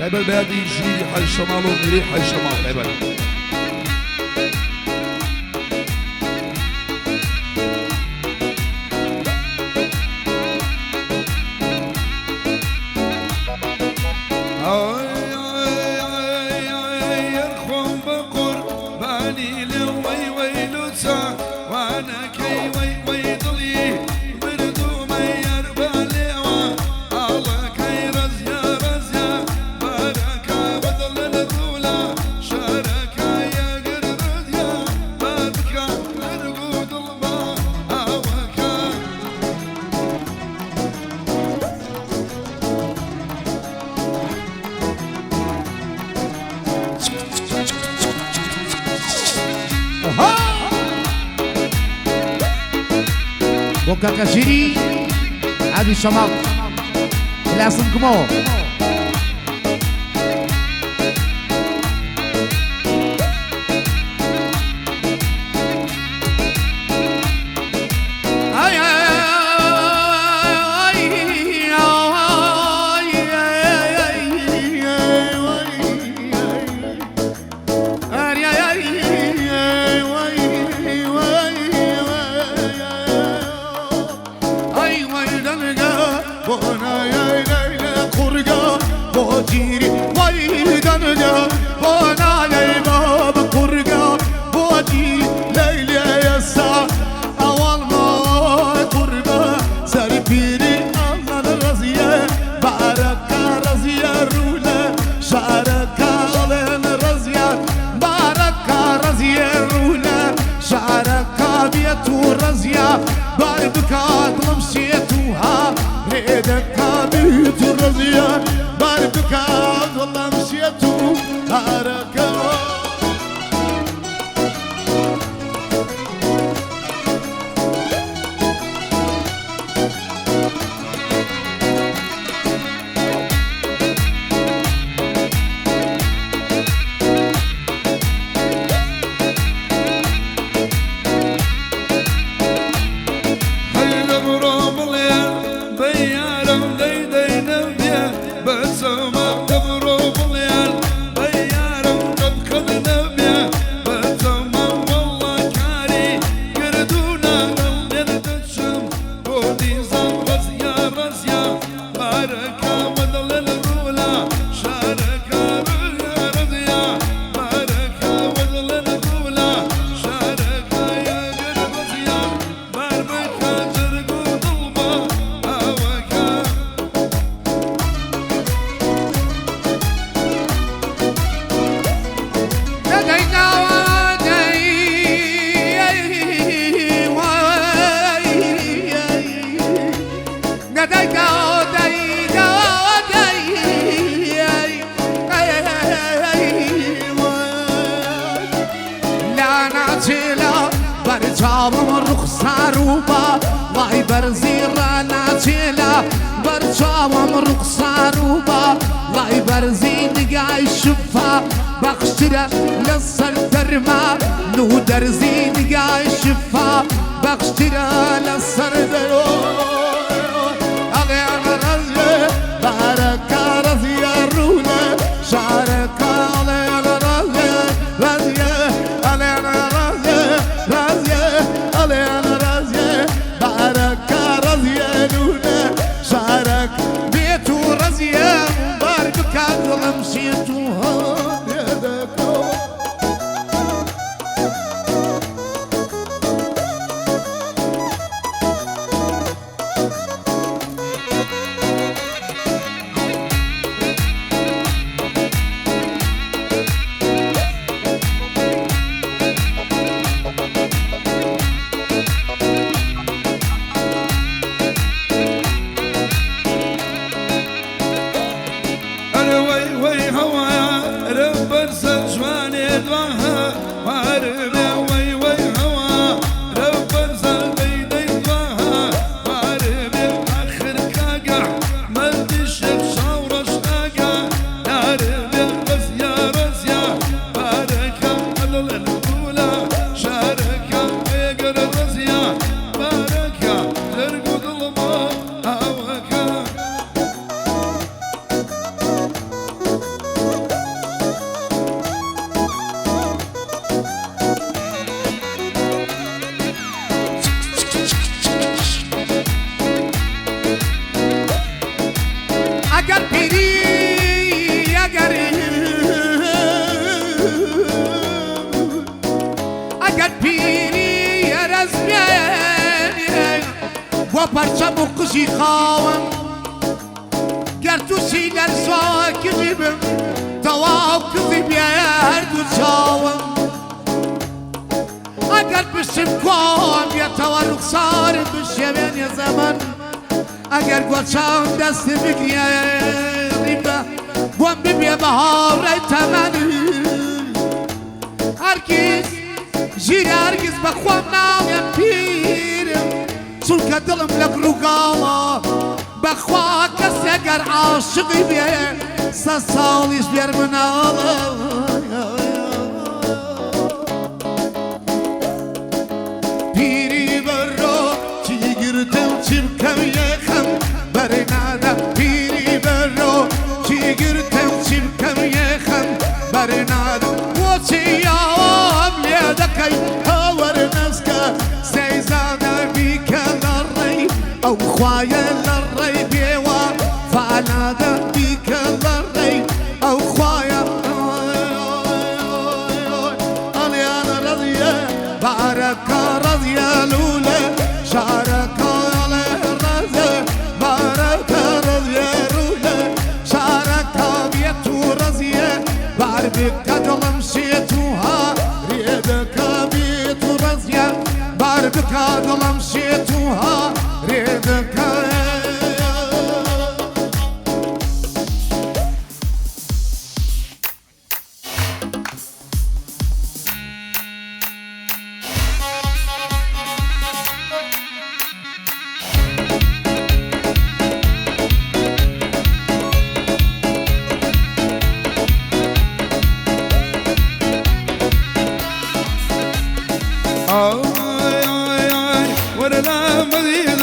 تایبەت بە یادی ژیری حەج شەماڵ و میرەی حەج شەماڵ تایبەت. Boca Cajiri, Adi Shamal, Lassen Kumo. بۆ پەرچەم و قژی خاوم گەرتووشی لەرزۆکردی بم تەواو کردی بێ هەردوو چاوم ئەگەر پشتم کۆم بێتەوە ڕوخسارم بشێوێنێ زەمن ئەگەر گۆچاوم دەستی بگریێ بۆم ببێ بە هاوڕێی تەمەنی هەرگیز ژیرە هەرگیز بە خۆم ناڵێم پیرم چونکە دڵم لە گڕووگاڵە بەخوا کەسێ گەر عاشقی بێ سە ساڵیش بێر مناڵە پیری بەڕۆ چی گرتم چی بکەم یەخەم بەرەی نادە پیری بەڕۆ چی گرتم چی بکەم یەخەم بەرەی نادە بۆچی یاوام لێ دەکەی هەوەرە نەزکە سەیزادە بیکە لە ڕێی ئەو خوایە لە ڕێی بێوە فەعەلادە بیکە لە ڕێی ئەو خوایە ئەڵیانە ڕەزیە بارەکە ڕەزیە لولە شارەکە ئەڵێ ڕەزە بارەکە ڕەزیە لولە شارەکە بێت و ڕەزیە بار بکە دڵم شێت و ها ڕێدەکە بێت و ڕەزیە بار بکە دڵم شێت و ها ڕێدەکە آی آی آی ورنا مدينة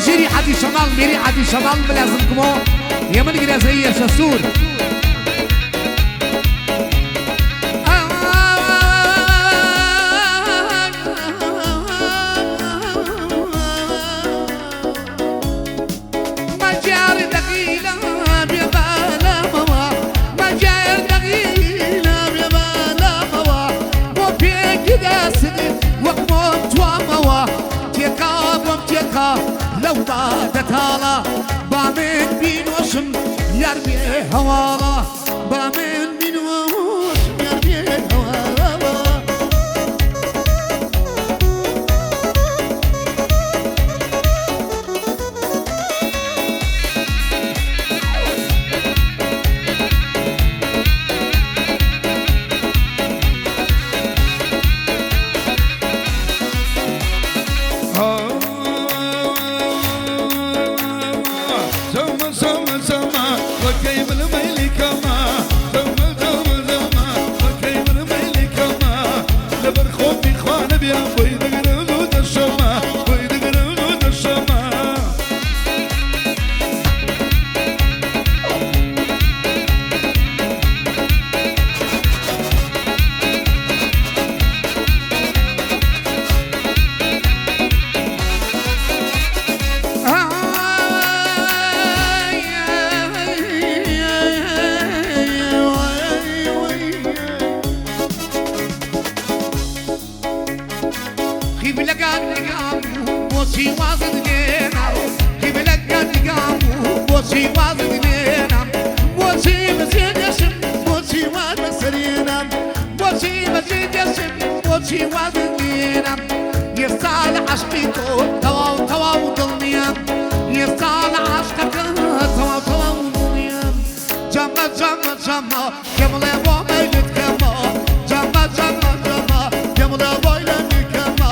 جيري حدي شمال ميري حدي شمال ملازمكمو يمن جرازية شسور لو ضاعت هالا بامن بينوشم يرمي هوالا بامن بينوشم يرمي هوالا يستعل عشقيتو تواو تواو ضلنيام يستعل عشقك تواو تواو ضلنيام جمع جمع جمع جمع وميلت كما جمع جمع جمع جمع ويلت كما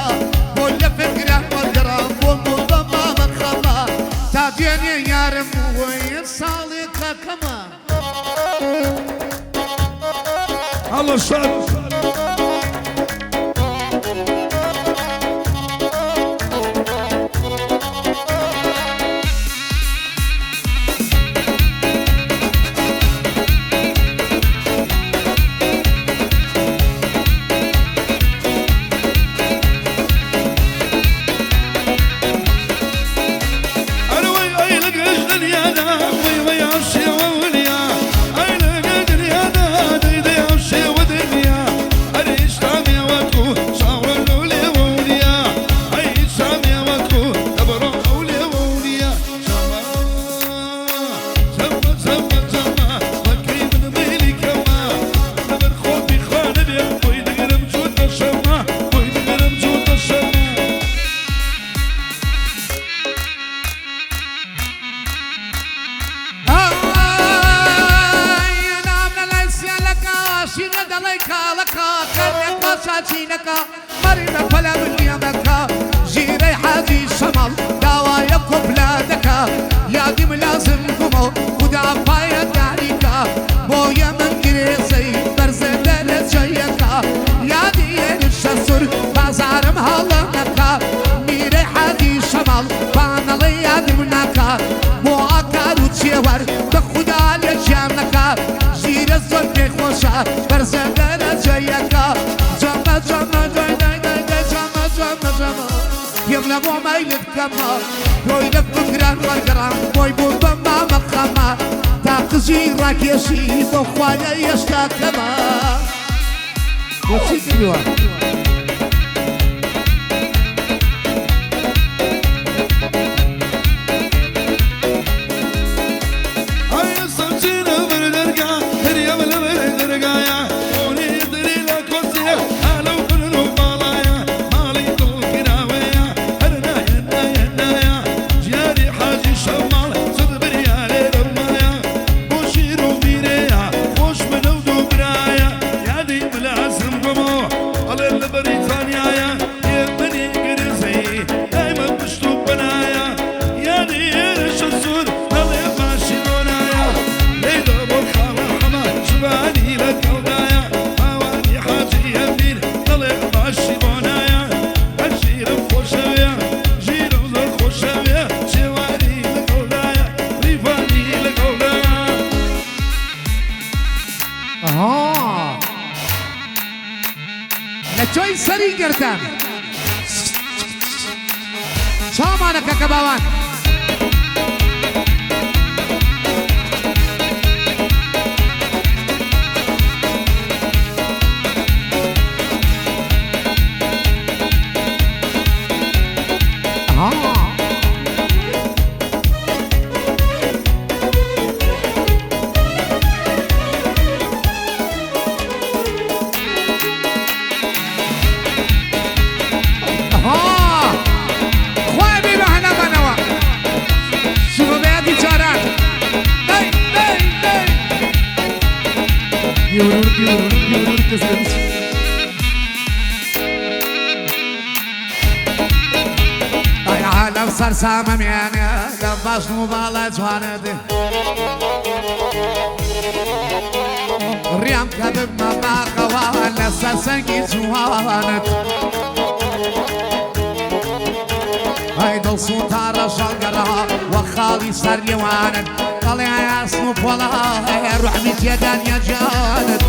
ولا فكرة والقرام والمضمى مخما تاديني يارم ويصالك كما الله شاد مرينا فلا من يمك جيري حاجي شمال دوايا بلادك يا دي ملازم كمو ودا بايا داريكا بويا من جريسي برزدل جايكا يا دي الشسر بازارم هالنكا ميري حاجي شمال بانا لي يا دي منكا بو اكارو تشيور بخدا لجانكا جيري الزرق خوشا برزدل جايكا يملا مو ميلت كما بوي لفكران والقرام بوي بوضما مقاما تاقزي راكيشي بخوايا يشتا كما وشي كيوا على توی سری گردن چامانه که باوان سرسامة ميانة لباس مبالة جوانده ريام كذب ما قوان لسرسنكي جوانت هيدا الصوت رجال قرا وخالي سر يوانت قالي يا سنوب ولا روح ميت يدان يا جانت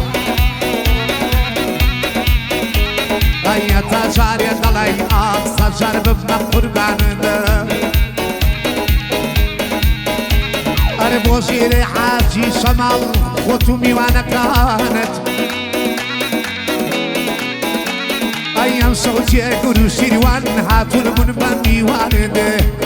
أي تجار يدلي أقصى جرب بنا قربان أربو شيري حاجي شمال خوتومي وانا كانت أيام صوتي قولوا شيري وان هاتون من بني والده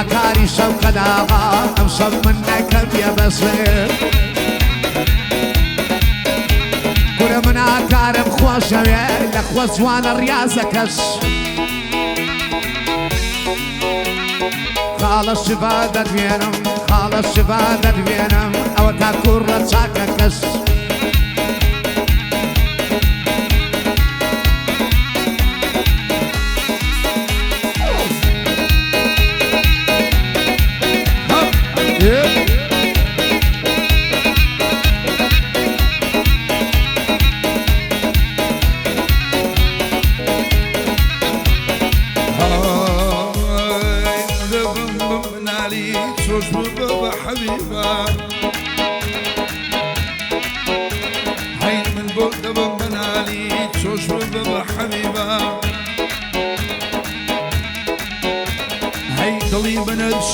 كاري شوق داغا أمشب منك يا بصير كل من أكارم خوشة لأخوة زوان الرياضة كش خالص شفادة فينم خالص شفادة فينم أو تاكور رتشاكا كش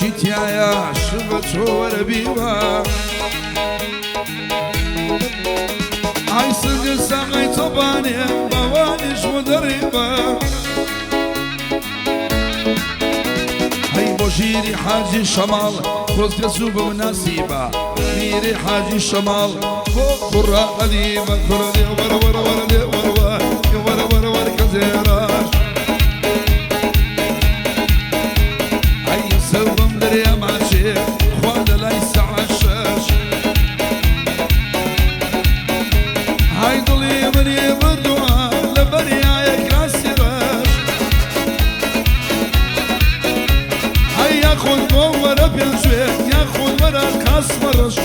شتيايا شبت وربيبا هاي صدق ساقي طباني موانش مدربة هاي بوشيري حاجي شمال خوز كسوب مناسبة ميري حاجي شمال قرى قديمة كردي ورا ورا ورا ورا ورا ورا ورا كزيراش سوم دريا ماشي خواد ليس عشاش هاي ضلي مني بالدعاء لبريايك راسراش هاي ياخذ ورا بينشوي ياخذ ورا كاس مرش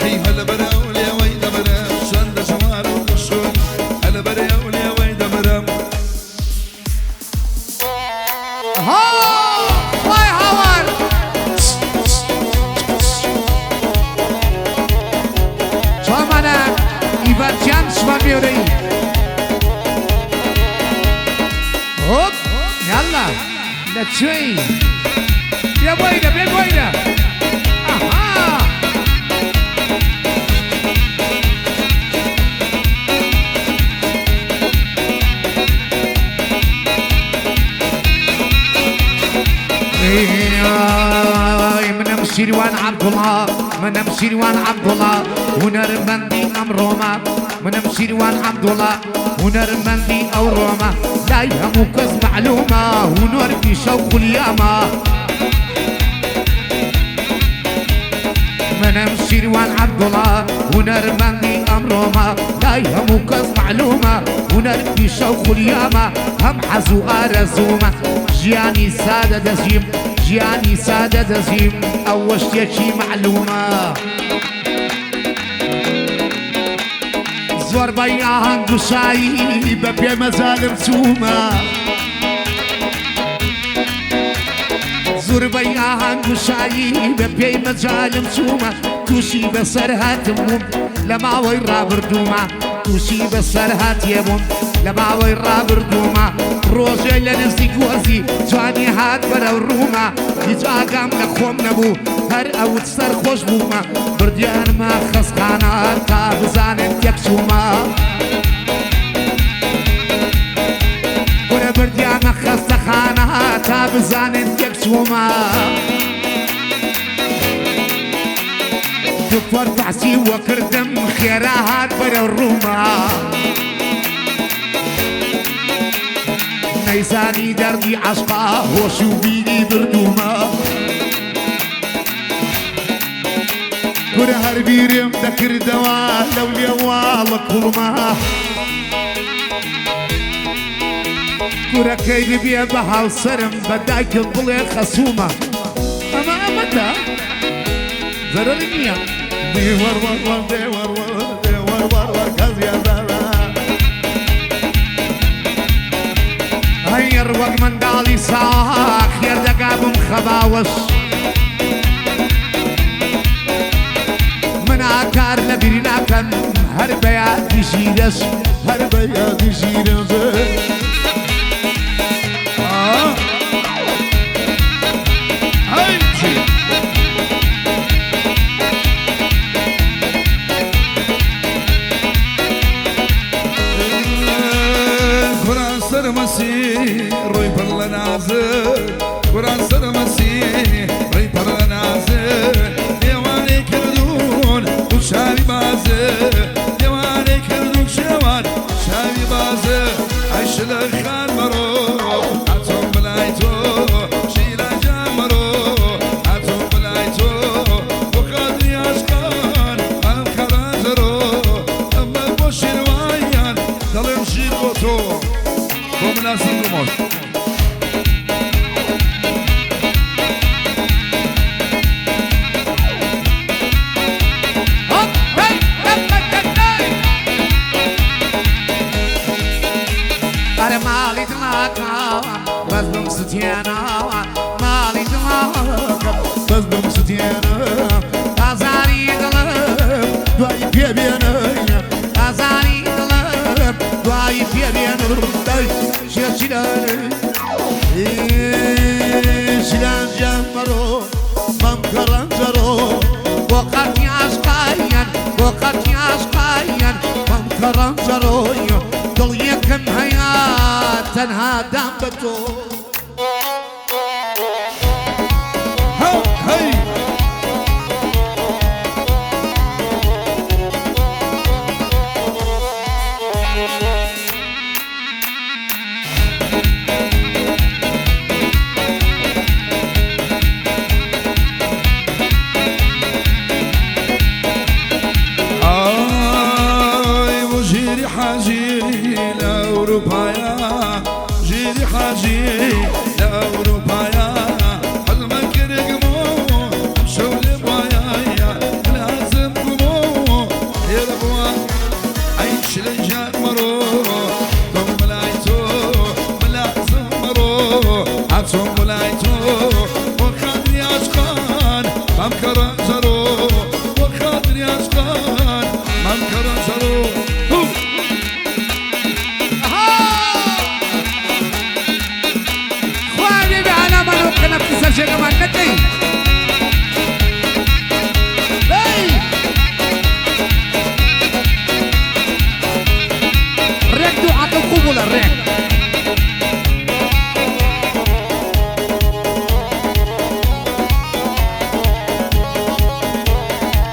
هاي هلا براول يا ويدا برا شند شمار وشون هلا براول يا ويدا برا بيوري هوب يلا لا تشوي يا بوينا يا بوينا اها من مشيروان عبد الله من مشيروان عبد الله ونرمندي ام روما من مشيروان عبد الله ونرمندي او روما لا يهمك معلومه ونور في شوق الياما من مشيروان عبد الله ونرمندي ام روما لا يهمك معلومه ونور في شوق الياما هم حزو ارزومه جياني ساده دزيم جياني سادة دزيم أو شتيكي معلومة زور بيان قشاي ببي مزالم سومة زور بيان قشاي ببي مزالم سومة توشي بسرها تموم لما ويرا بردومة توشي بسرها تيبوم لما ويرا بردومة روزي لنفسي قوزي جواني هاد برا الرومة هيج آقام لخوم نبو هر اوت سر خوش بومة برديان ما خسخانا تا بزانن تكسومة ولا برديان ما خسخانا تا بزانن تكسومة دكتور فحسي وكردم خيرات برا الرومة نيساني دردي عشقا هوشو بيني بردومة كره هربيرم ذكر دوا لولي والك هلما كره كيدي بيه بحال سرم بدايك بلي خصومة أما أمتا زررنيا دي ور ور ور دي ور ور دي ور ور ور كازيا زارا هير وق من دالي ساخ يردقابم خباوش من عكار لبيرنا كم هر بيات يشيدش هر بيات يشيدش هاي قرآن سر مسيح روي برلا نازل قرآن سر مسيح روي برلا نازل ديواني كردون وشاري بازل ديواني كردون شوان شاري بازل عيش الخان مرو عطهم بلايتو شيلا جامرو عطهم بلايتو وقادري عشقان أم كرازرو أما بوشي روايان دلم شيربوتو ومن أسنقموش مالي دماغا بزبم ستيانا مالي دماغا بزبم ستيانا أزاري دلم دواي بيبيانا أزاري دلم دواي بيبيانا شيلان شيلان جمرو ممكران جرو وقت ياشقايا وقت ياشقايا ممكران جرو دل يكم هيا تنها دام بتو هاي وجيري حاجي لأوروبايا جيري حاجي لأوروبايا حلما كرقمو شولي بايا لازم قمو يربوا عيش لجان مرو دم ملايتو ملازم مرو عطم ملايتو وخادري عشقان ممكران زرو وخادري عشقان ممكران زرو شيء كمان نتي ريك دو عطو قبول الريك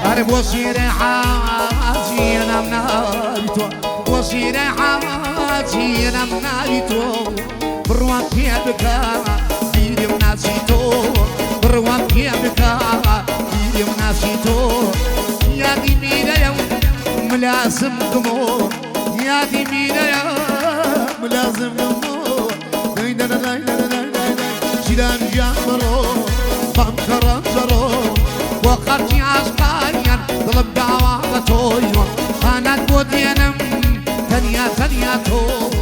أرب وصير حاجي أنا منايتو وصير حاجي أنا منايتو بروان بيدك بروان بيدك يا دي مينا يا ملازم قمو يا دي مينا يا ملازم قمو شيلان مرو بام كرنجرو وقرتي عسقايا ظلم دعوة تويون أنا تودينم تنيا تو